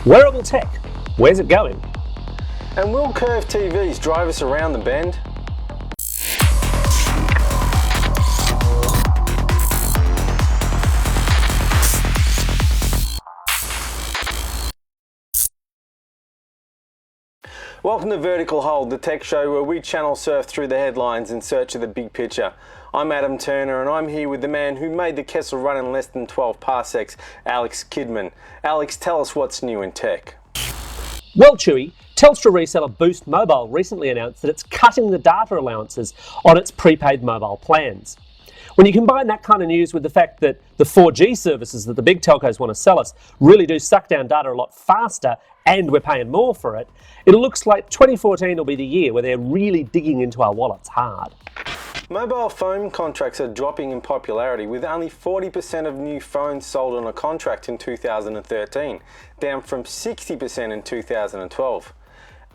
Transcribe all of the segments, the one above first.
Wearable tech, where's it going? And will curved TVs drive us around the bend? Welcome to Vertical Hold, the tech show where we channel surf through the headlines in search of the big picture. I'm Adam Turner and I'm here with the man who made the Kessel run in less than 12 parsecs, Alex Kidman. Alex, tell us what's new in tech. Well, Chewy, Telstra reseller Boost Mobile recently announced that it's cutting the data allowances on its prepaid mobile plans. When you combine that kind of news with the fact that the 4G services that the big telcos want to sell us really do suck down data a lot faster and we're paying more for it, it looks like 2014 will be the year where they're really digging into our wallets hard. Mobile phone contracts are dropping in popularity, with only 40% of new phones sold on a contract in 2013, down from 60% in 2012.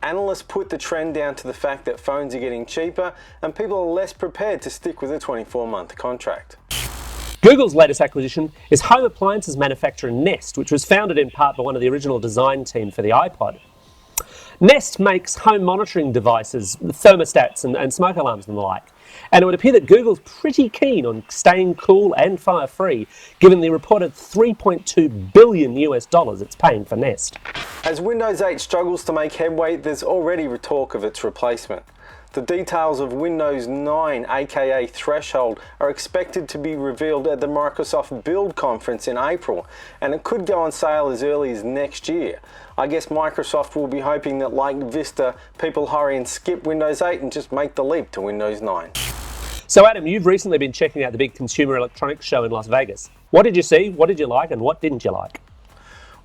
Analysts put the trend down to the fact that phones are getting cheaper and people are less prepared to stick with a 24-month contract. Google's latest acquisition is home appliances manufacturer Nest, which was founded in part by one of the original design team for the iPod. Nest makes home monitoring devices, thermostats and smoke alarms and the like. And it would appear that Google's pretty keen on staying cool and fire-free, given the reported $3.2 billion it's paying for Nest. As Windows 8 struggles to make headway, there's already talk of its replacement. The details of Windows 9, aka Threshold, are expected to be revealed at the Microsoft Build conference in April, and it could go on sale as early as next year. I guess Microsoft will be hoping that, like Vista, people hurry and skip Windows 8 and just make the leap to Windows 9. So Adam, you've recently been checking out the big Consumer Electronics Show in Las Vegas. What did you see, what did you like, and what didn't you like?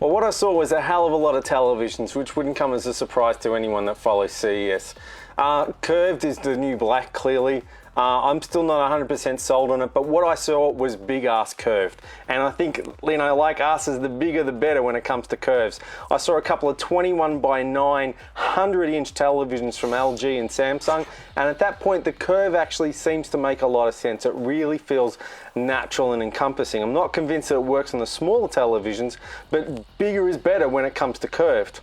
Well, what I saw was a hell of a lot of televisions, which wouldn't come as a surprise to anyone that follows CES. Curved is the new black, clearly. I'm still not 100% sold on it, but what I saw was big-ass curved. And I think, like us, is the bigger the better when it comes to curves. I saw a couple of 21:9 100-inch televisions from LG and Samsung, and at that point, the curve actually seems to make a lot of sense. It really feels natural and encompassing. I'm not convinced that it works on the smaller televisions, but bigger is better when it comes to curved.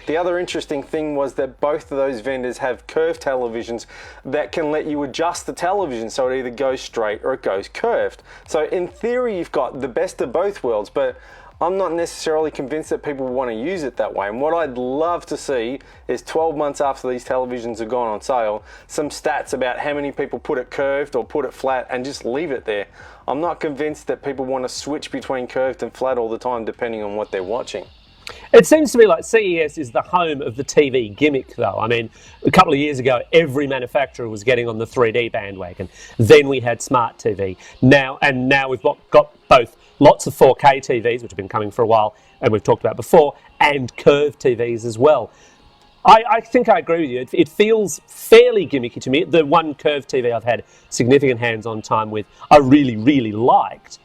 The other interesting thing was that both of those vendors have curved televisions that can let you adjust the television so it either goes straight or it goes curved. So in theory, you've got the best of both worlds, but I'm not necessarily convinced that people want to use it that way. And what I'd love to see is 12 months after these televisions have gone on sale, some stats about how many people put it curved or put it flat and just leave it there. I'm not convinced that people want to switch between curved and flat all the time depending on what they're watching. It seems to me like CES is the home of the TV gimmick, though. I mean, a couple of years ago, every manufacturer was getting on the 3D bandwagon. Then we had smart TV. Now we've got both lots of 4K TVs, which have been coming for a while, and we've talked about before, and curved TVs as well. I think I agree with you. It feels fairly gimmicky to me. The one curved TV I've had significant hands-on time with, I really, really liked.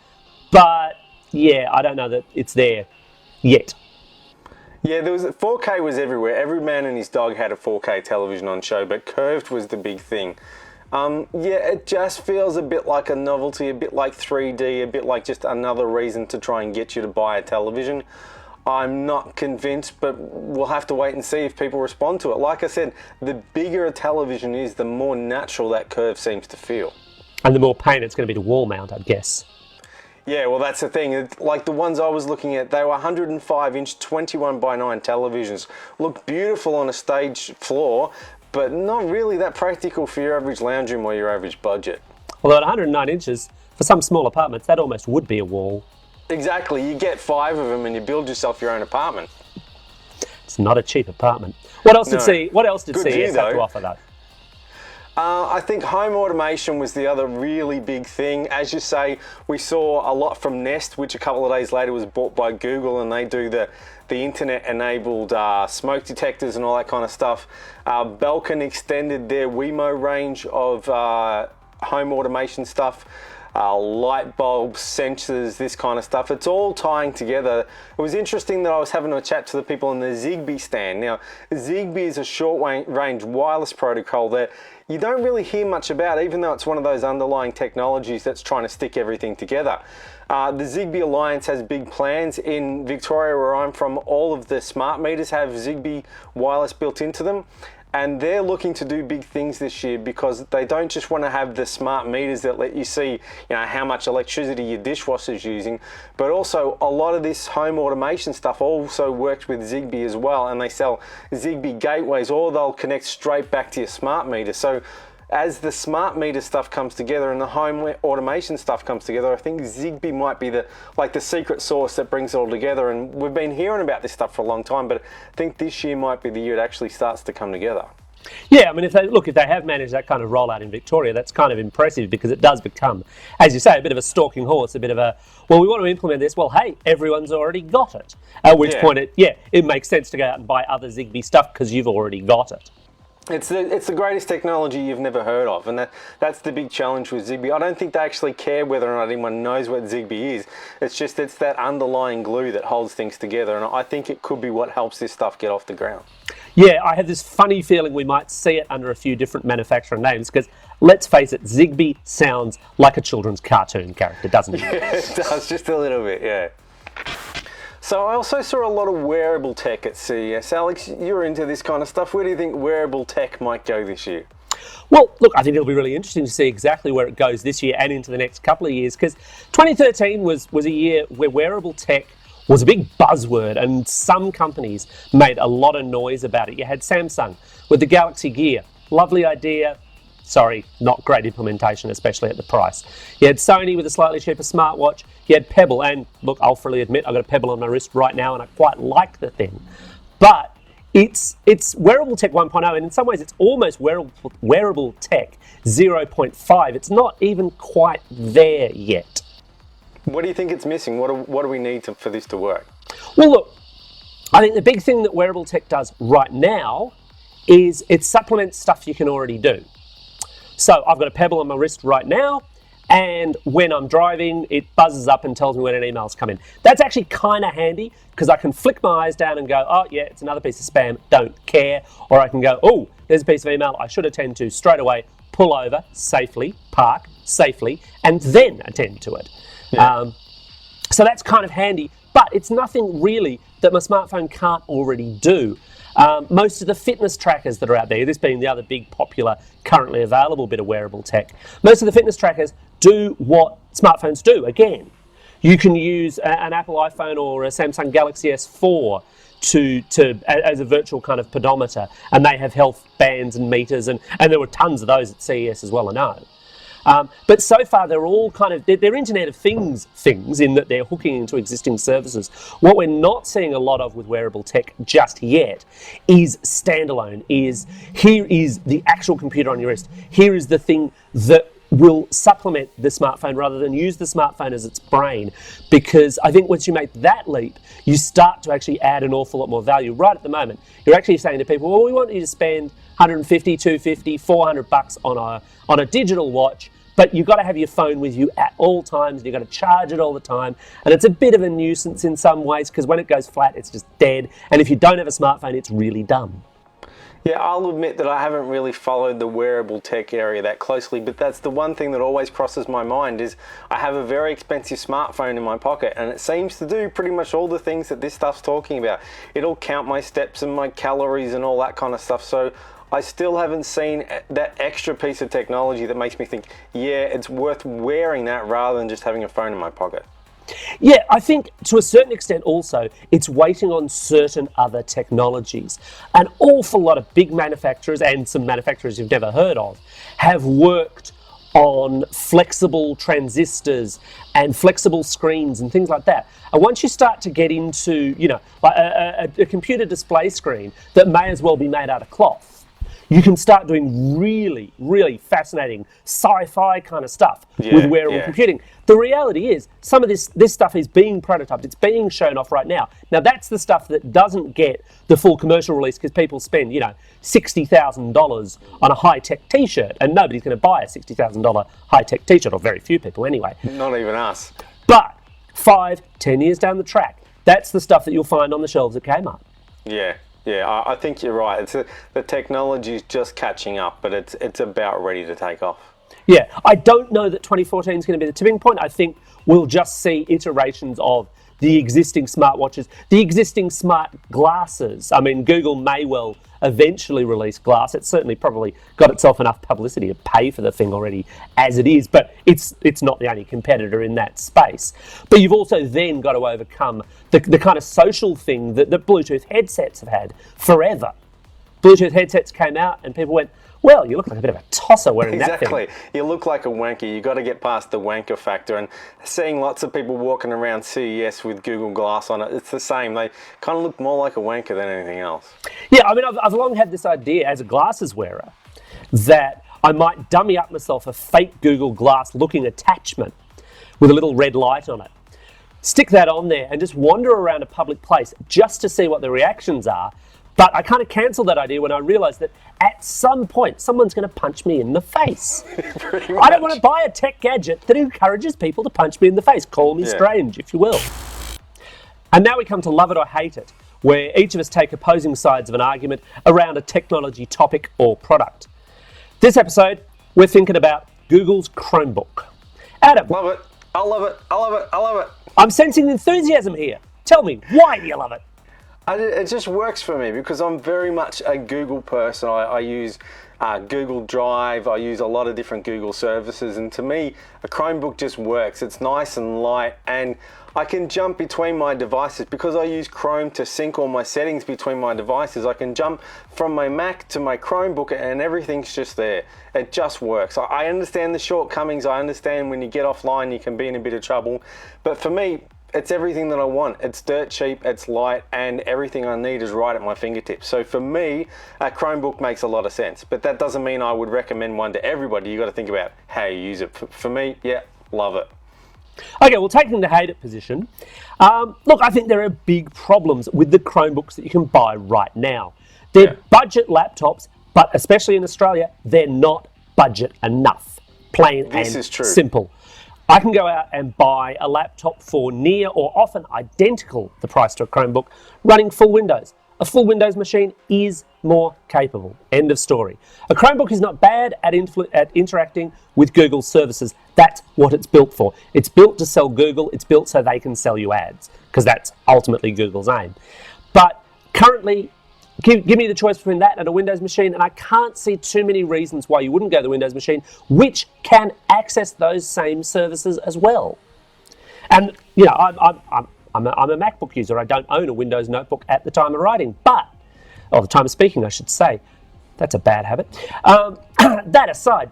But yeah, I don't know that it's there yet. Yeah, 4K was everywhere. Every man and his dog had a 4K television on show, but curved was the big thing. Yeah, it just feels a bit like a novelty, a bit like 3D, a bit like just another reason to try and get you to buy a television. I'm not convinced, but we'll have to wait and see if people respond to it. Like I said, the bigger a television is, the more natural that curve seems to feel. And the more pain it's going to be to wall mount, I'd guess. Yeah, well, that's the thing. Like the ones I was looking at, they were 105-inch 21:9 televisions. Looked beautiful on a stage floor, but not really that practical for your average lounge room or your average budget. Although at 109 inches, for some small apartments, that almost would be a wall. Exactly. You get 5 of them and you build yourself your own apartment. It's not a cheap apartment. What else did Good CES have to offer, though? I think home automation was the other really big thing. As you say, we saw a lot from Nest, which a couple of days later was bought by Google, and they do the internet-enabled smoke detectors and all that kind of stuff. Belkin extended their Wemo range of home automation stuff. Light bulbs, sensors, this kind of stuff. It's all tying together. It was interesting that I was having a chat to the people in the Zigbee stand. Now, Zigbee is a short-range wireless protocol that you don't really hear much about, even though it's one of those underlying technologies that's trying to stick everything together. The Zigbee Alliance has big plans. In Victoria, where I'm from, all of the smart meters have Zigbee wireless built into them. And they're looking to do big things this year because they don't just want to have the smart meters that let you see, how much electricity your dishwasher's using, but also a lot of this home automation stuff also works with Zigbee as well. And they sell Zigbee gateways, or they'll connect straight back to your smart meter. So as the smart meter stuff comes together and the home automation stuff comes together, I think Zigbee might be the secret sauce that brings it all together. And we've been hearing about this stuff for a long time, but I think this year might be the year it actually starts to come together. Yeah, I mean, if they have managed that kind of rollout in Victoria, that's kind of impressive, because it does become, as you say, a bit of a stalking horse, a bit of a, well, we want to implement this, well, hey, everyone's already got it. At which point, it makes sense to go out and buy other Zigbee stuff because you've already got it. It's the greatest technology you've never heard of, and that's the big challenge with Zigbee. I don't think they actually care whether or not anyone knows what Zigbee is. It's that underlying glue that holds things together, and I think it could be what helps this stuff get off the ground. Yeah, I have this funny feeling we might see it under a few different manufacturer names, because let's face it, Zigbee sounds like a children's cartoon character, doesn't it? It does, just a little bit, yeah. So I also saw a lot of wearable tech at CES. Alex, you're into this kind of stuff. Where do you think wearable tech might go this year? Well, look, I think it'll be really interesting to see exactly where it goes this year and into the next couple of years, because 2013 was a year where wearable tech was a big buzzword, and some companies made a lot of noise about it. You had Samsung with the Galaxy Gear. Lovely idea. Sorry, not great implementation, especially at the price. You had Sony with a slightly cheaper smartwatch. You had Pebble, and look, I'll freely admit I've got a Pebble on my wrist right now, and I quite like the thing. But it's wearable tech 1.0, and in some ways it's almost wearable tech 0.5. It's not even quite there yet. What do you think it's missing? What do we need for this to work? Well, look, I think the big thing that wearable tech does right now is it supplements stuff you can already do. So I've got a Pebble on my wrist right now, and when I'm driving, it buzzes up and tells me when an email's come in. That's actually kind of handy, because I can flick my eyes down and go, oh yeah, it's another piece of spam, don't care. Or I can go, oh, there's a piece of email I should attend to straight away, pull over safely, park safely, and then attend to it. Yeah. So that's kind of handy, but it's nothing really that my smartphone can't already do. Most of the fitness trackers that are out there, this being the other big popular currently available bit of wearable tech, most of the fitness trackers do what smartphones do. Again, you can use an Apple iPhone or a Samsung Galaxy S4 as a virtual kind of pedometer, and they have health bands and meters, and there were tons of those at CES as well, I know. But so far, they're all they're Internet of Things in that they're hooking into existing services. What we're not seeing a lot of with wearable tech just yet is standalone, here is the actual computer on your wrist. Here is the thing that will supplement the smartphone rather than use the smartphone as its brain. Because I think once you make that leap, you start to actually add an awful lot more value. Right at the moment, you're actually saying to people, well, we want you to spend 150, 250, 400 bucks on a digital watch, but you've got to have your phone with you at all times, and you've got to charge it all the time. And it's a bit of a nuisance in some ways, because when it goes flat, it's just dead. And if you don't have a smartphone, it's really dumb. Yeah, I'll admit that I haven't really followed the wearable tech area that closely, but that's the one thing that always crosses my mind is I have a very expensive smartphone in my pocket, and it seems to do pretty much all the things that this stuff's talking about. It'll count my steps and my calories and all that kind of stuff. So I still haven't seen that extra piece of technology that makes me think, yeah, it's worth wearing that rather than just having a phone in my pocket. Yeah, I think to a certain extent also, it's waiting on certain other technologies. An awful lot of big manufacturers, and some manufacturers you've never heard of, have worked on flexible transistors and flexible screens and things like that. And once you start to get into, like a computer display screen that may as well be made out of cloth, you can start doing really, really fascinating sci-fi kind of stuff with wearable computing. The reality is, some of this stuff is being prototyped. It's being shown off right now. Now, that's the stuff that doesn't get the full commercial release because people spend, $60,000 on a high-tech T-shirt, and nobody's going to buy a $60,000 high-tech T-shirt, or very few people anyway. Not even us. But 5-10 years down the track, that's the stuff that you'll find on the shelves at Kmart. Yeah, I think you're right. The technology's just catching up, but it's about ready to take off. Yeah, I don't know that 2014 is going to be the tipping point. I think we'll just see iterations of the existing smartwatches, the existing smart glasses. I mean, Google may well eventually release glass. It's certainly probably got itself enough publicity to pay for the thing already as it is, but it's not the only competitor in that space. But you've also then got to overcome the kind of social thing that Bluetooth headsets have had forever. Bluetooth headsets came out and people went, well, you look like a bit of a tosser wearing that thing. Exactly. You look like a wanker. You got to get past the wanker factor. And seeing lots of people walking around CES with Google Glass on it, it's the same. They kind of look more like a wanker than anything else. Yeah, I mean, I've long had this idea as a glasses wearer that I might dummy up myself a fake Google Glass looking attachment with a little red light on it. Stick that on there and just wander around a public place just to see what the reactions are. But I kind of cancelled that idea when I realised that at some point someone's going to punch me in the face. I don't want to buy a tech gadget that encourages people to punch me in the face. Call me strange, if you will. And now we come to love it or hate it, where each of us take opposing sides of an argument around a technology topic or product. This episode, we're thinking about Google's Chromebook. Adam. Love it. I love it. I love it. I love it. I'm sensing enthusiasm here. Tell me, why do you love it? It just works for me because I'm very much a Google person. I use Google Drive. I use a lot of different Google services, and to me, a Chromebook just works. It's nice and light, and I can jump between my devices because I use Chrome to sync all my settings between my devices. I can jump from my Mac to my Chromebook, and everything's just there. It just works. I understand the shortcomings. I understand when you get offline, you can be in a bit of trouble, but for me, it's everything that I want. It's dirt cheap, it's light, and everything I need is right at my fingertips. So for me, a Chromebook makes a lot of sense. But that doesn't mean I would recommend one to everybody. You got to think about how you use it. For me, yeah, love it. Okay, well, taking the hate it position, look, I think there are big problems with the Chromebooks that you can buy right now. They're budget laptops, but especially in Australia, they're not budget enough. Plain and simple. I can go out and buy a laptop for near or often identical the price to a Chromebook running full Windows. A full Windows machine is more capable. End of story. A Chromebook is not bad at interacting with Google services. That's what it's built for. It's built to sell Google. It's built so they can sell you ads, because that's ultimately Google's aim. But currently, give me the choice between that and a Windows machine, and I can't see too many reasons why you wouldn't go the Windows machine, which can access those same services as well. And you know, I'm a MacBook user. I don't own a Windows notebook at the time of writing, or the time of speaking, I should say. That's a bad habit. That aside,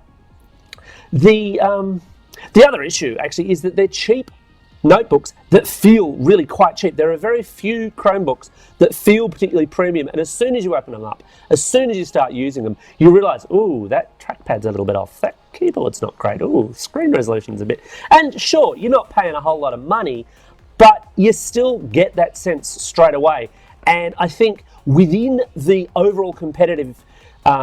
the other issue actually is that they're cheap notebooks that feel really quite cheap. There are very few Chromebooks that feel particularly premium, and as soon as you open them up, as soon as you start using them, you realise, ooh, that trackpad's a little bit off, that keyboard's not great, ooh, screen resolution's a bit... And sure, you're not paying a whole lot of money, but you still get that sense straight away. And I think within the overall competitive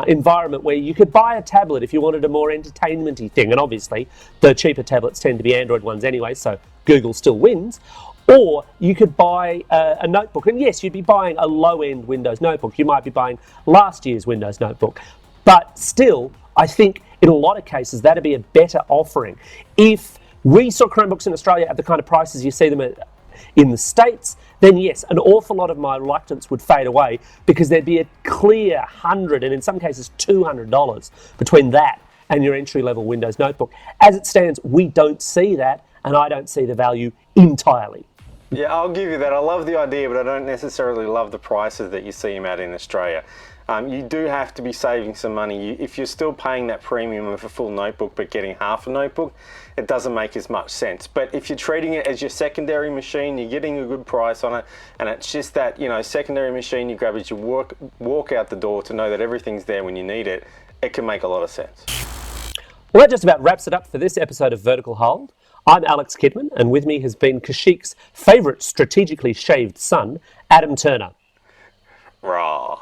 environment where you could buy a tablet if you wanted a more entertainment-y thing, and obviously the cheaper tablets tend to be Android ones anyway, so Google still wins, or you could buy a notebook, and yes, you'd be buying a low-end Windows notebook. You might be buying last year's Windows notebook, but still, I think in a lot of cases that'd be a better offering. If we saw Chromebooks in Australia at the kind of prices you see them at in the States, then yes, an awful lot of my reluctance would fade away, because there'd be a clear $100 and in some cases $200 between that and your entry-level Windows notebook. As it stands, we don't see that, and I don't see the value entirely. Yeah, I'll give you that. I love the idea, but I don't necessarily love the prices that you see them at in Australia. You do have to be saving some money. If you're still paying that premium of a full notebook but getting half a notebook, it doesn't make as much sense. But if you're treating it as your secondary machine, you're getting a good price on it, and it's just that, you know, secondary machine you grab as you walk out the door to know that everything's there when you need it, it can make a lot of sense. Well, that just about wraps it up for this episode of Vertical Hold. I'm Alex Kidman, and with me has been Kashik's favourite strategically shaved son, Adam Turner. Raw.